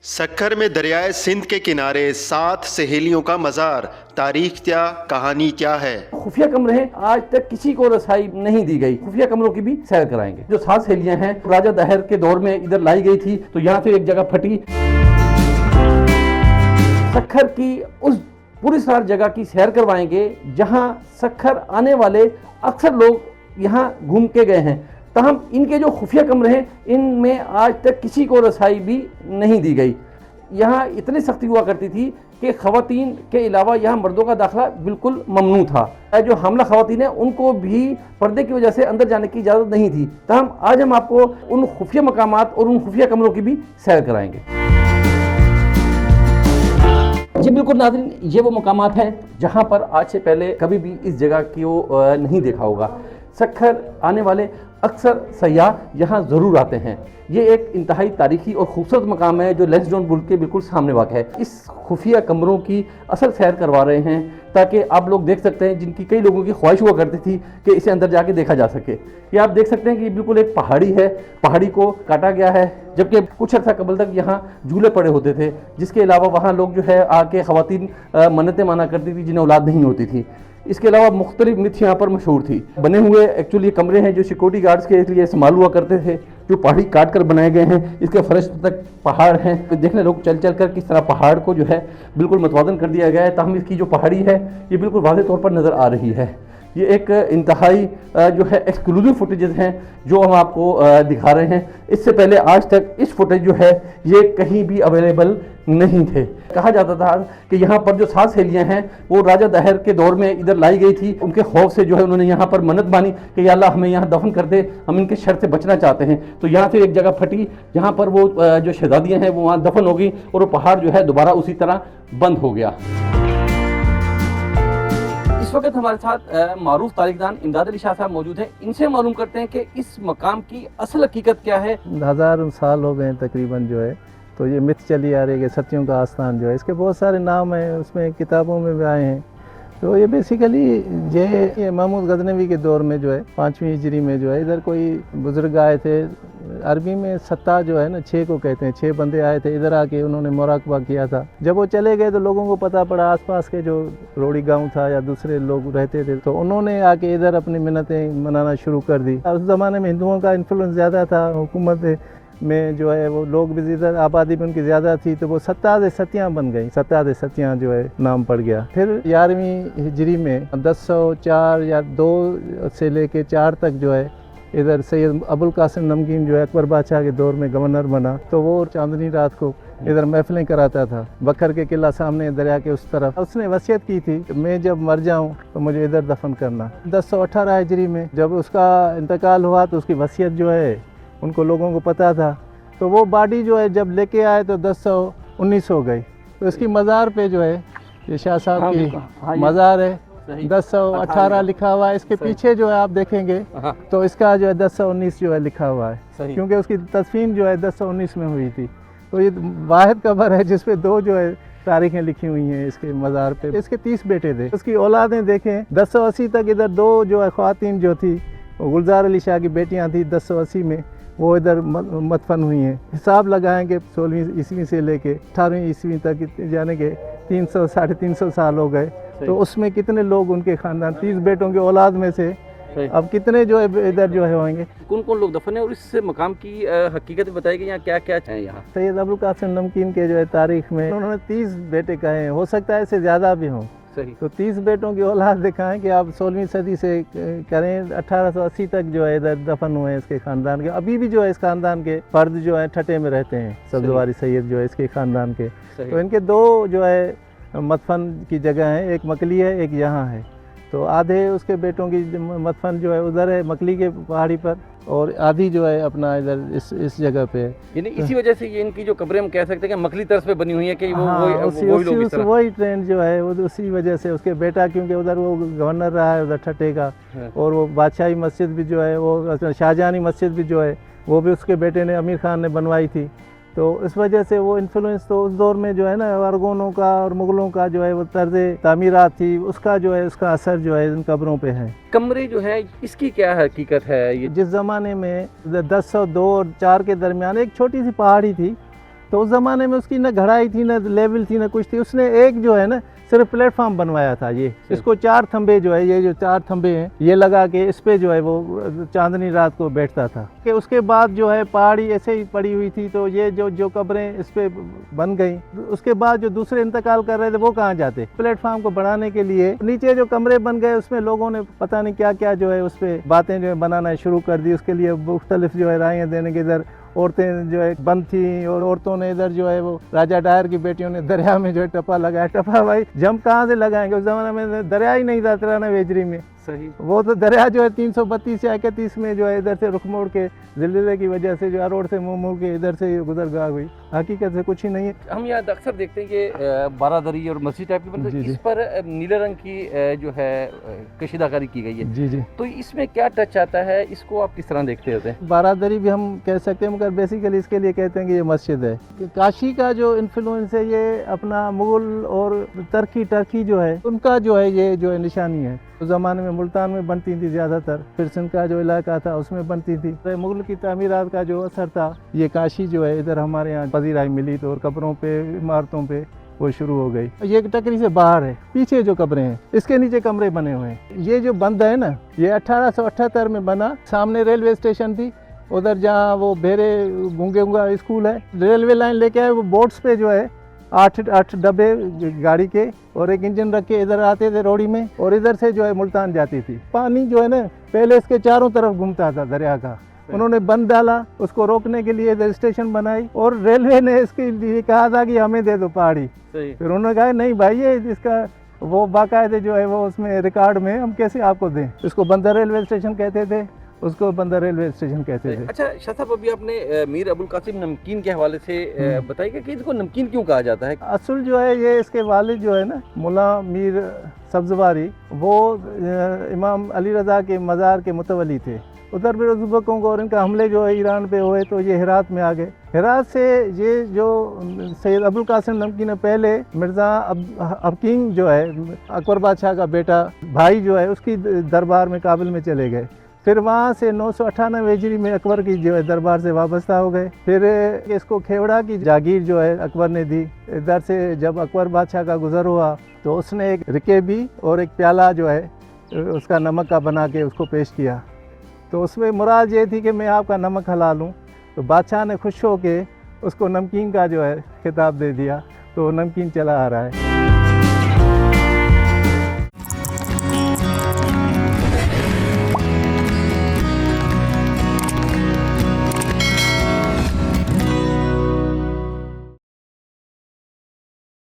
सक्खर में दरियाए सिंध के किनारे 7 सहेलियों का मज़ार, तारीख क्या, कहानी क्या है। खुफिया कमरे हैं, आज तक किसी को रसाई नहीं दी गई। खुफिया कमरों की भी सैर कराएंगे। जो 7 सहेलियां हैं, राजा दहर के दौर में इधर लाई गई थी, तो यहाँ से एक जगह फटी। सक्खर की उस पूरी सारी जगह की सैर करवाएंगे जहाँ सक्खर आने वाले अक्सर लोग यहाँ घूम के गए हैं। तहम इनके जो खुफिया कमरे हैं, इनमें आज तक किसी को रसाई भी नहीं दी गई। यहाँ इतनी सख्ती हुआ करती थी कि ख़वातीन के अलावा यहाँ मर्दों का दाखिला बिल्कुल ममनू था। जो हामला ख़वातीन हैं उनको भी पर्दे की वजह से अंदर जाने की इजाज़त नहीं थी। तहम आज हम आपको उन खुफिया मकामात और उन खुफिया कमरों की भी सैर कराएंगे। जी बिल्कुल नाज़रीन, ये वो मकामात हैं जहाँ पर आज से पहले कभी भी इस जगह को नहीं देखा होगा। सक्खर आने वाले अक्सर सयाह यहाँ ज़रूर आते हैं। ये एक इंतहाई तारीखी और ख़ूबसूरत मकाम है जो लैंसडाउन बुर्ज के बिल्कुल सामने वाक़ है। इस खुफिया कमरों की असल सैर करवा रहे हैं ताकि आप लोग देख सकते हैं, जिनकी कई लोगों की ख्वाहिश हुआ करती थी कि इसे अंदर जाके देखा जा सके। ये आप देख सकते हैं कि बिल्कुल एक पहाड़ी है, पहाड़ी को काटा गया है, जबकि कुछ अर्सा कबल तक यहाँ झूले पड़े होते थे, जिसके अलावा वहाँ लोग जो है आके ख़वातीन मन्नतें माना करती थी जिन्हें औलाद नहीं होती थी। इसके अलावा मुख्तलिफ मिथ्स यहाँ पर मशहूर थी। बने हुए एक्चुअली कमरे हैं जो सिक्योरिटी गार्ड्स के लिए इस्तेमाल हुआ करते थे, जो पहाड़ी काट कर बनाए गए हैं। इसके फर्श तक पहाड़ हैं। देखने लोग चल चल कर किस तरह पहाड़ को जो है बिल्कुल मतवादन कर दिया गया है, ताहम इसकी जो पहाड़ी है ये बिल्कुल वाज़ेह तौर पर नज़र आ रही है। ये एक इंतहाई जो है एक्सक्लूसिव फुटेजेस हैं जो हम आपको दिखा रहे हैं। इससे पहले आज तक इस फुटेज जो है ये कहीं भी अवेलेबल नहीं थे। कहा जाता था कि यहाँ पर जो 7 सहेलियाँ हैं वो राजा दहर के दौर में इधर लाई गई थी। उनके खौफ से जो है उन्होंने यहाँ पर मन्नत मानी कि या अल्लाह हमें यहाँ दफन कर दे, हम इनके शर से बचना चाहते हैं। तो यहाँ से एक जगह फटी जहाँ पर वो जो शहजादियाँ हैं वो वहाँ दफन हो गई और वो पहाड़ जो है दोबारा उसी तरह बंद हो गया। इस वक्त हमारे साथ मारूफ तारीखदान इमदाद अली शाह साहब मौजूद हैं। इनसे मालूम करते हैं कि इस मकाम की असल हकीकत क्या है। 1000 साल हो गए हैं तकरीबन जो है, तो ये मिथ चली आ रही है कि सतियों का आस्थान जो है, इसके बहुत सारे नाम हैं, उसमें किताबों में भी आए हैं। तो ये बेसिकली ये महमूद गजनवी के दौर में जो है 5वीं हिजरी में जो है इधर कोई बुजुर्ग आए थे। अरबी में सत्ता जो है ना 6 को कहते हैं, 6 बंदे आए थे इधर आके, उन्होंने मुराकबा किया था। जब वो चले गए तो लोगों को पता पड़ा, आसपास के जो रोड़ी गांव था या दूसरे लोग रहते थे, तो उन्होंने आके इधर अपनी मिन्नतें मनाना शुरू कर दी। उस ज़माने में हिंदुओं का इन्फ्लुएंस ज़्यादा था, हुकूमत में जो है वो लोग भी ज़्यादा, आबादी में उनकी ज़्यादा थी, तो वो सत्ताज़ सतियाँ बन गई। सत्ताज़ सतियाँ जो है नाम पड़ गया। फिर 11वीं हिजरी में 1004 या 2 से लेके 4 तक जो है इधर सैयद अबुल कासिम नमकीन जो है अकबर बादशाह के दौर में गवर्नर बना, तो वो चांदनी रात को इधर महफिलें कराता था। बकर के किला सामने दरिया के उस तरफ। उसने वसीयत की थी कि मैं जब मर जाऊं तो मुझे इधर दफन करना। 1018 हिजरी में जब उसका इंतकाल हुआ तो उसकी वसीयत जो है उनको लोगों को पता था, तो वो बॉडी जो है जब लेके आए तो 1019 हो गई। तो इसकी मज़ार पे जो है ये शाह साहब की मज़ार है, 1018 लिखा हुआ है। इसके पीछे जो है आप देखेंगे तो इसका जो है 1019 जो है लिखा हुआ है, क्योंकि उसकी तदफीन जो है 1019 में हुई थी। तो ये वाहिद कबर है जिसपे 2 जो है तारीखें लिखी हुई हैं इसके मज़ार पे। इसके 30 बेटे थे। उसकी औलादें देखें, 1080 तक इधर 2 जो है ख़वातीन जो थी वो गुलजार अली शाह की बेटियां थी, 1080 में वो इधर मदफन हुई हैं। हिसाब लगाएंगे 16वीं ईस्वी से लेके 18वीं ईस्वी तक जाने के 300 साढ़े 300 साल हो गए। तो उसमें कितने लोग उनके ख़ानदान, 30 बेटों की औलाद में से अब कितने जो है इधर जो है होंगे। कौन कौन लोग दफन है और इस मकाम की हकीकत बताई कि यहाँ क्या क्या है। यहाँ सैयद अबुल कासिम नमकीन के जो है तारीख में उन्होंने 30 बेटे कहे हैं, हो सकता है इससे ज़्यादा भी हों। सही। तो 30 बेटों की औलाद दिखाएं कि आप 16वीं सदी से करें 1880 तक जो है इधर दफन हुए हैं इसके ख़ानदान के। अभी भी जो है इस ख़ानदान के फर्द जो है ठट्टे में रहते हैं। सब्ज़वारी सैयद जो है इसके ख़ानदान के। तो इनके 2 जो है मदफन की जगह है, एक मकली है, एक यहाँ है। तो आधे उसके बेटों की मदफन जो है उधर है मकली के पहाड़ी पर, और आधी जो है अपना इधर इस जगह पे है। यानी इसी वजह से ये इनकी जो कब्रें हम कह सकते हैं कि मकली तर्ज पे बनी हुई है कि वो वही ट्रेंड जो है वो उसी वजह से उसके बेटा, क्योंकि उधर वो गवर्नर रहा है उधर ठट्टे का, और वो बादशाही मस्जिद भी जो है वो शाहजहानी मस्जिद भी जो है वो भी उसके बेटे ने, अमीर खान ने बनवाई थी। तो इस वजह से वो इन्फ्लुएंस तो उस दौर में जो है ना अरगोनों का और मुग़लों का जो है वो तर्ज़ तामीरात थी, उसका जो है उसका असर जो है इन कब्रों पे है। कमरे जो है इसकी क्या हकीकत है। ये जिस ज़माने में 1002 और 4 के दरमियान एक छोटी सी पहाड़ी थी, तो उस ज़माने में उसकी ना घड़ाई थी, ना लेवल थी, ना कुछ थी। उसने एक जो है ना सिर्फ प्लेटफॉर्म बनवाया था। ये इसको 4 थंबे जो है, ये जो 4 थंबे हैं ये लगा के इस पे जो है वो चांदनी रात को बैठता था। कि उसके बाद जो है पहाड़ी ऐसे ही पड़ी हुई थी, तो ये जो कब्रें इस पे बन गई। उसके बाद जो दूसरे इंतकाल कर रहे थे वो कहाँ जाते। प्लेटफॉर्म को बढ़ाने के लिए नीचे जो कमरे बन गए उसमें लोगों ने पता नहीं क्या क्या जो है उस पर बातें जो है बनाना शुरू कर दी। उसके लिए मुख्तलिफ जो है रायें देने के, इधर औरतें जो है बंद थी और औरतों ने इधर जो है वो राजा डायर की बेटियों ने दरिया में जो है टप्पा लगाया। टप्पा भाई जंप कहाँ से लगाएंगे, उस जमाने में दरिया ही नहीं था तिराना वेजरी में। सही। वो तो दरिया जो है 332 या 31 में जो है इधर से रुख मोड़ के जिलजिले की वजह से जो अरोड़ से मुंह मुड़ के इधर से गुजर गा हुई। हकीकत से कुछ ही नहीं है। हम यहाँ अक्सर देखते हैं कि बारादरी और मस्जिद टाइप की बनती है, इस पर नीले रंग की जो है कशीदाकारी की गई है। जी जी। तो इसमें क्या टच आता है, इसको आप किस तरह देखते होते हैं? बारादरी भी हम कह सकते हैं, मगर बेसिकली इसके लिए कहते हैं कि ये मस्जिद है। काशी का जो इन्फ्लुएंस है ये अपना मुगल और टर्की जो है उनका जो है ये जो है निशानी है। उस ज़माने में मुल्तान में बनती थी ज़्यादातर, फिर सिंध का जो इलाका था उसमें बनती थी। तो मुगल की तामीरात का जो असर था ये काशी जो है इधर हमारे यहाँ पजीराई मिली, तो और कब्रों पे इमारतों पे वो शुरू हो गई। ये टकरी से बाहर है, पीछे जो कब्रें हैं इसके नीचे कमरे बने हुए हैं। ये जो बंद है ना ये 1878 में बना। सामने रेलवे स्टेशन थी, उधर जहाँ वो भेरे गूंगा स्कूल है, रेलवे लाइन लेके आए वो बोट्स पे जो है 8 डब्बे गाड़ी के और एक इंजन रख के इधर आते थे रोड़ी में, और इधर से जो है मुल्तान जाती थी। पानी जो है ना पहले इसके चारों तरफ घूमता था दरिया का, उन्होंने बंद डाला, उसको रोकने के लिए इधर स्टेशन बनाई और रेलवे ने इसके लिए कहा था कि हमें दे दो पहाड़ी। फिर उन्होंने कहा नहीं भाई ये इसका वो बाकायदे जो है वो उसमें रिकॉर्ड में हम कैसे आपको दें। इसको बंदर रेलवे स्टेशन कहते थे, उसको बंदर रेलवे स्टेशन कहते थे। अच्छा शाह साहब, अभी आपने मीर अबुल कासिम नमकीन के हवाले से बताइएगा कि इसको नमकीन क्यों कहा जाता है? असल जो है ये इसके वालिद जो है ना मुला मीर सब्जवारी, वो इमाम अली रज़ा के मज़ार के मुतवली थे। उधर फिर उज़्बकों को और इनका हमले जो है ईरान पे हुए तो ये हेरात में आ गए। हेरात से ये जो सैयद अबुल कासिम नमकीन पहले मिर्ज़ा अबकीम जो है अकबर बादशाह का बेटा भाई जो है उसकी दरबार में काबिल में चले गए। फिर वहाँ से 998 हिजरी में अकबर की जो है दरबार से वाबस्ता हो गए। फिर इसको खेवड़ा की जागीर जो है अकबर ने दी। इधर से जब अकबर बादशाह का गुजर हुआ तो उसने एक रिकेबी और एक प्याला जो है उसका नमक का बना के उसको पेश किया। तो उसमें मुराद ये थी कि मैं आपका नमक हला लूँ। तो बादशाह ने खुश होकर उसको नमकीन का जो है खिताब दे दिया, तो नमकीन चला आ रहा है।